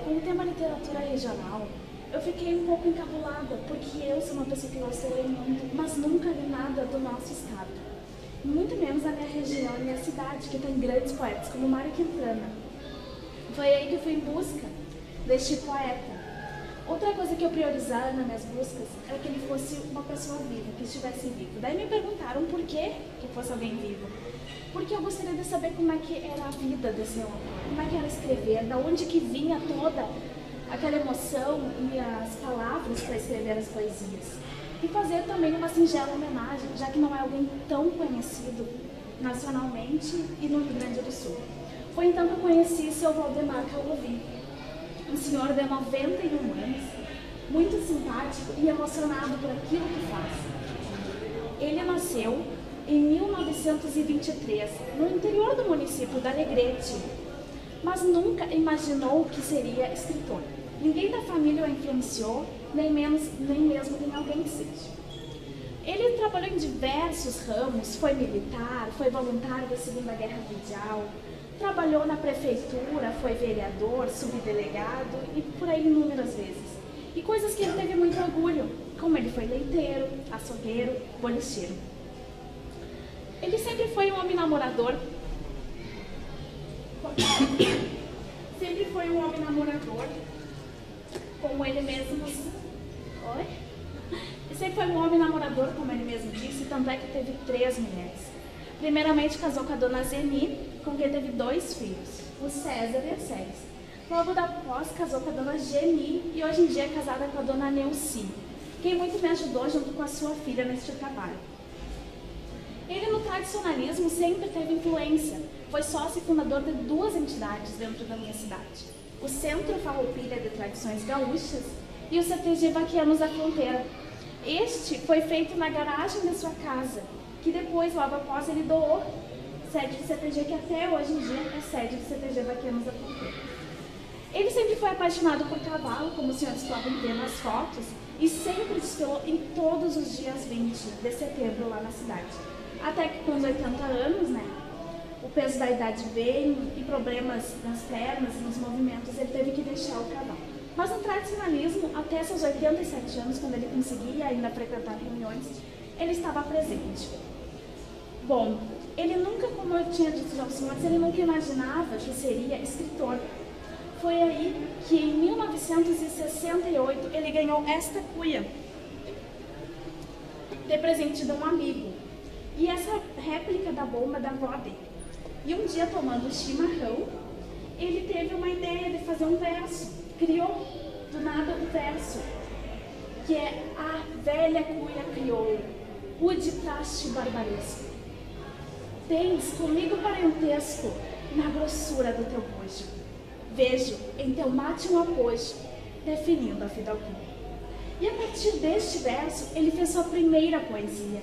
com o tema literatura regional, eu fiquei um pouco encabulada, porque eu sou uma pessoa que gosta de ler muito, mas nunca li nada do nosso estado. Muito menos da minha região, minha cidade, que tem grandes poetas, como Mário Quintana. Foi aí que eu fui em busca deste poeta. Outra coisa que eu priorizava nas minhas buscas era que ele fosse uma pessoa viva, que estivesse vivo. Daí me perguntaram por que fosse alguém vivo. Porque eu gostaria de saber como é que era a vida desse homem, como é que era escrever, da onde que vinha toda aquela emoção e as palavras para escrever as poesias. E fazer também uma singela homenagem, já que não é alguém tão conhecido nacionalmente e no Rio Grande do Sul. Foi então que eu conheci seu Valdemar Calvi, um senhor de 91 anos, muito simpático e emocionado por aquilo que faz. Ele nasceu em 1923, no interior do município de Alegrete, mas nunca imaginou que seria escritor. Ninguém da família o influenciou, nem mesmo tem alguém que seja. Ele trabalhou em diversos ramos, foi militar, foi voluntário da Segunda Guerra Mundial, trabalhou na prefeitura, foi vereador, subdelegado e por aí inúmeras vezes. E coisas que ele teve muito orgulho, como ele foi leiteiro, açougueiro, bolicheiro. Ele sempre foi um homem namorador. Sempre foi um homem namorador, como ele mesmo... Oi? Ele sempre foi um homem namorador, como ele mesmo disse, tanto é que teve 3 mulheres. Primeiramente casou com a dona Zeni, com quem teve 2 filhos, o César e a Célis. Logo após casou com a dona Geni e hoje em dia é casada com a dona Neuci, quem muito me ajudou junto com a sua filha neste trabalho. Ele no tradicionalismo sempre teve influência, foi sócio e fundador de 2 entidades dentro da minha cidade, o Centro Farroupilha de Tradições Gaúchas e o CTG Vaqueanos da Fronteira. Este foi feito na garagem da sua casa, que depois, logo após, ele doou sede do CTG, que até hoje em dia é sede do CTG Vaqueanos da Fronteira. Ele sempre foi apaixonado por cavalo, como os senhores podem ver nas fotos, e sempre desfilou em todos os dias 20 de setembro lá na cidade. Até que com os 80 anos, né, o peso da idade veio e problemas nas pernas e nos movimentos, ele teve que deixar o cavalo. Mas no tradicionalismo, até seus 87 anos, quando ele conseguia ainda frequentar reuniões, ele estava presente. Bom, ele nunca, como eu tinha dito já aos senhores, ele nunca imaginava que seria escritor. Foi aí que em 1968 ele ganhou esta cuia de presente de um amigo. E essa réplica da bomba da avó dele. E um dia, tomando chimarrão, ele teve uma ideia de fazer um verso. Criou, do nada, um verso, que é a velha cuia crioula, rude traste barbaresco. Tens comigo parentesco na grossura do teu bojo. Vejo em teu mate um apojo, definindo a fidalguia. E a partir deste verso, ele fez sua primeira poesia,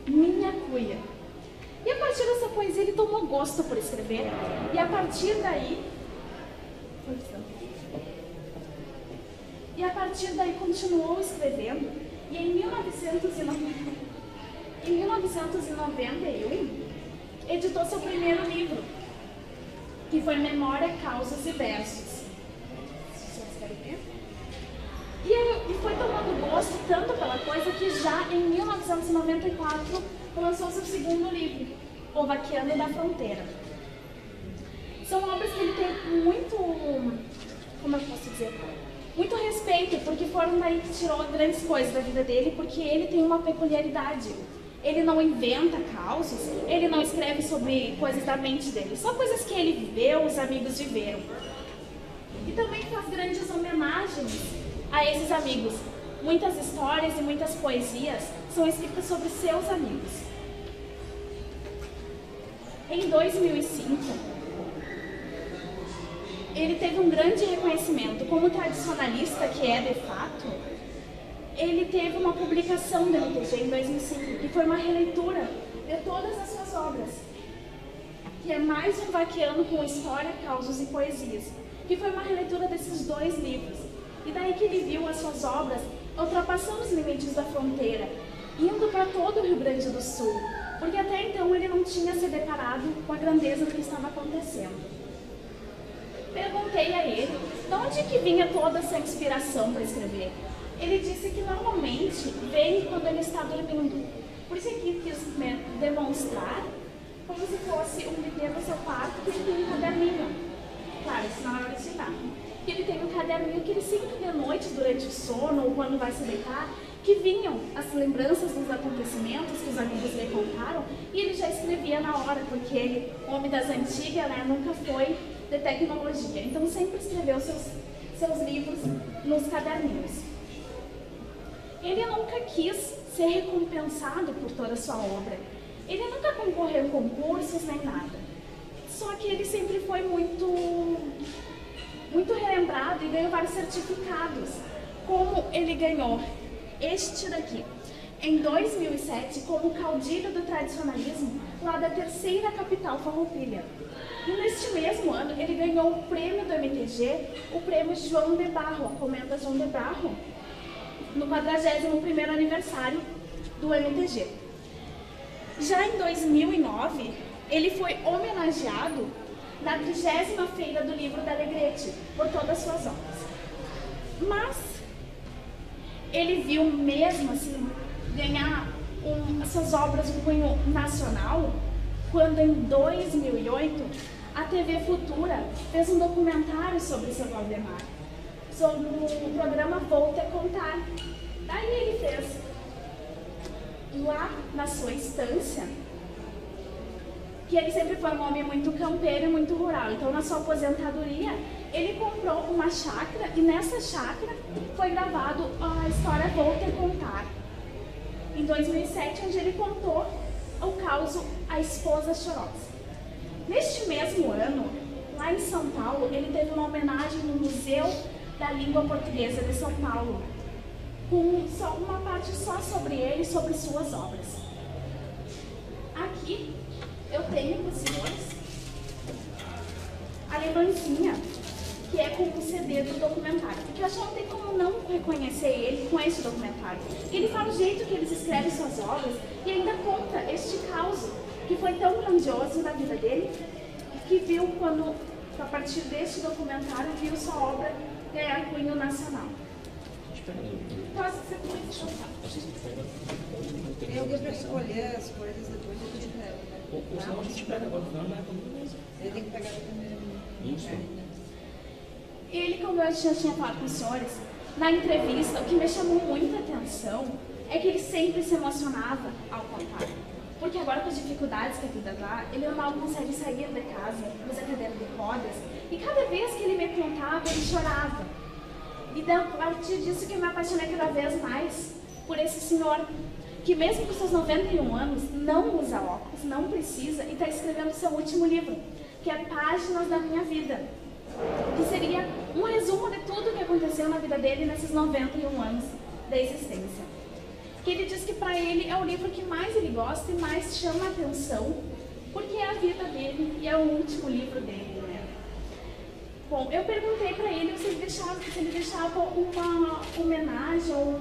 Minha Cuia. E a partir dessa poesia ele tomou gosto por escrever, e a partir daí continuou escrevendo, e em 1991 editou seu primeiro livro, que foi Memória, Causas e Versos. E foi tomando gosto tanto pela coisa que já em 1994 lançou seu segundo livro, O Vaqueano da Fronteira. São obras que ele tem muito, como eu posso dizer, muito respeito, porque foram daí que tirou grandes coisas da vida dele, porque ele tem uma peculiaridade. Ele não inventa causos, ele não escreve sobre coisas da mente dele, só coisas que ele viveu, os amigos viveram. E também faz grandes homenagens a esses amigos. Muitas histórias e muitas poesias são escritas sobre seus amigos. Em 2005, ele teve um grande reconhecimento. Como tradicionalista que é de fato, ele teve uma publicação do MTG em 2005, que foi uma releitura de todas as suas obras, que é mais um vaqueano com história, causos e poesias, que foi uma releitura desses 2 livros. E daí que ele viu as suas obras ultrapassando os limites da fronteira, indo para todo o Rio Grande do Sul, porque até então ele não tinha se deparado com a grandeza do que estava acontecendo. Perguntei a ele De onde que vinha toda essa inspiração para escrever? Ele disse que normalmente vem quando ele está dormindo. Por isso que quis demonstrar como se fosse um bebê no seu quarto que ele tem um caderninho. Claro, isso não é hora de citar. Que ele tem um caderninho que ele sempre de noite, durante o sono ou quando vai se deitar, que vinham as lembranças dos acontecimentos que os amigos lhe contaram e ele já escrevia na hora, porque ele, homem das antigas, né, nunca foi de tecnologia. Então sempre escreveu seus livros nos caderninhos. Ele nunca quis ser recompensado por toda a sua obra. Ele nunca concorreu em concursos nem nada. Só que ele sempre foi muito relembrado e ganhou vários certificados. Como ele ganhou este daqui, em 2007, como caudilho do tradicionalismo, lá da terceira capital farroupilha. E neste mesmo ano, ele ganhou o prêmio do MTG, o prêmio João de Barro, a comenda João de Barro, no 41º aniversário do MTG. Já em 2009, ele foi homenageado na 30ª Feira do Livro da Alegrete, por todas as suas obras. Mas ele viu mesmo assim, ganhar suas obras um cunho nacional, quando em 2008, a TV Futura fez um documentário sobre o seu Valdemar, sobre o programa Volte a Contar. Daí ele fez, lá na sua estância, que ele sempre foi um homem muito campeiro e muito rural. Então, na sua aposentadoria, ele comprou uma chácara e nessa chácara foi gravado a história Volte a Contar, em 2007, onde ele contou o caso A Esposa Chorosa. Neste mesmo ano, lá em São Paulo, ele teve uma homenagem no Museu da Língua Portuguesa de São Paulo, com só uma parte só sobre ele e sobre suas obras. Aqui eu tenho para os senhores a lembrancinha, que é com o CD do documentário, porque eu acho que não tem como não reconhecer ele com esse documentário. Ele fala o jeito que eles escrevem suas obras e ainda conta este caos que foi tão grandioso na vida dele, que viu quando, a partir deste documentário, viu sua obra ganhar cunho nacional. Posso ser muito chocada. Tem alguém para escolher as coisas depois a gente pega. Ou senão a gente pega agora no final, né? Ele tem que pegar primeiro. Isso. Ele, como eu já tinha falado com os senhores, na entrevista, o que me chamou muita atenção é que ele sempre se emocionava ao contar. Porque agora, com as dificuldades que a vida dá, ele mal consegue sair de casa, usa cadeira de rodas, e cada vez que ele me contava, ele chorava. E a partir disso que eu me apaixonei cada vez mais por esse senhor, que mesmo com seus 91 anos, não usa óculos, não precisa, e está escrevendo seu último livro, que é Páginas da Minha Vida, que seria um resumo de tudo o que aconteceu na vida dele nesses 91 anos da existência. Que ele diz que para ele é o livro que mais ele gosta e mais chama a atenção, porque é a vida dele e é o último livro dele, né? Bom, eu perguntei para ele se ele deixava uma homenagem ou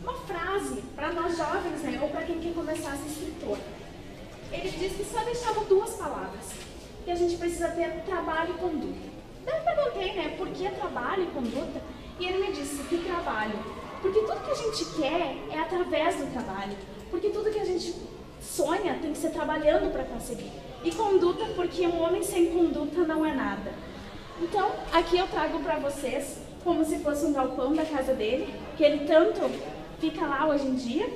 uma frase para nós jovens, né? Ou para quem quer começar a ser escritor. Ele disse que só deixava 2 palavras, que a gente precisa ter trabalho e conduta. Daí eu perguntei, né, por que trabalho e conduta? E ele me disse que trabalho, porque tudo que a gente quer é através do trabalho, porque tudo que a gente sonha tem que ser trabalhando para conseguir. E conduta, porque um homem sem conduta não é nada. Então, aqui eu trago para vocês, como se fosse um galpão da casa dele, que ele tanto fica lá hoje em dia,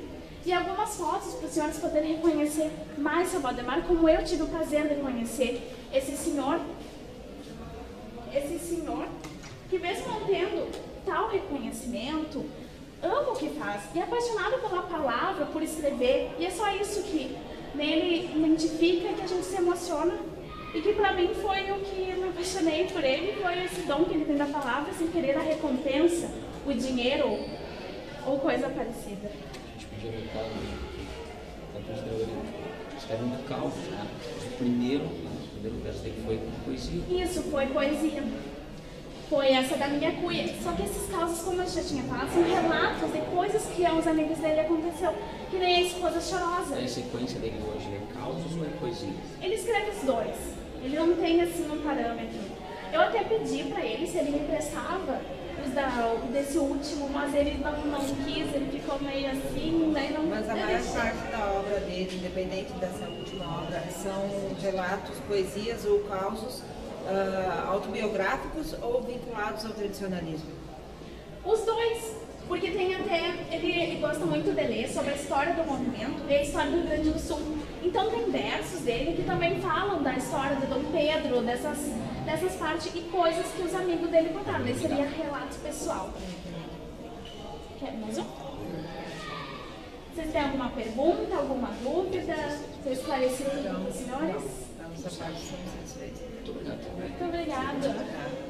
e algumas fotos para os senhores poderem reconhecer mais seu Valdemar, como eu tive o prazer de conhecer esse senhor que mesmo não tendo tal reconhecimento, ama o que faz e é apaixonado pela palavra, por escrever, e é só isso que nele identifica, que a gente se emociona, e que para mim foi o que eu me apaixonei por ele, foi esse dom que ele tem da palavra, sem querer a recompensa, o dinheiro ou coisa parecida. Já escreve muito caos, né? O primeiro verso dele foi poesia. Isso, foi poesia. Foi essa da minha cuia. Só que esses causos, como eu já tinha falado, são relatos de coisas que aos amigos dele aconteceu. Que nem a Esposa Chorosa. A sequência dele hoje é causos ou é poesia? Ele escreve os 2. Ele não tem assim um parâmetro. Eu até pedi pra ele se ele me emprestava desse último, mas ele não quis, ele ficou meio assim, daí não. Mas a maior parte da obra dele, independente dessa última obra, são relatos, poesias ou causos autobiográficos ou vinculados ao tradicionalismo? Os dois, porque tem até, ele gosta muito de ler sobre a história do movimento e a história do Rio Grande do Sul. Então tem versos dele que também falam da história de Dom Pedro, dessas partes e coisas que os amigos dele contaram. Esse seria relato pessoal. Quer mais um? Vocês têm alguma pergunta, alguma dúvida? Vocês esclareceram, senhores? Então, essa parte estamos satisfeitos. Muito obrigado. Muito obrigada.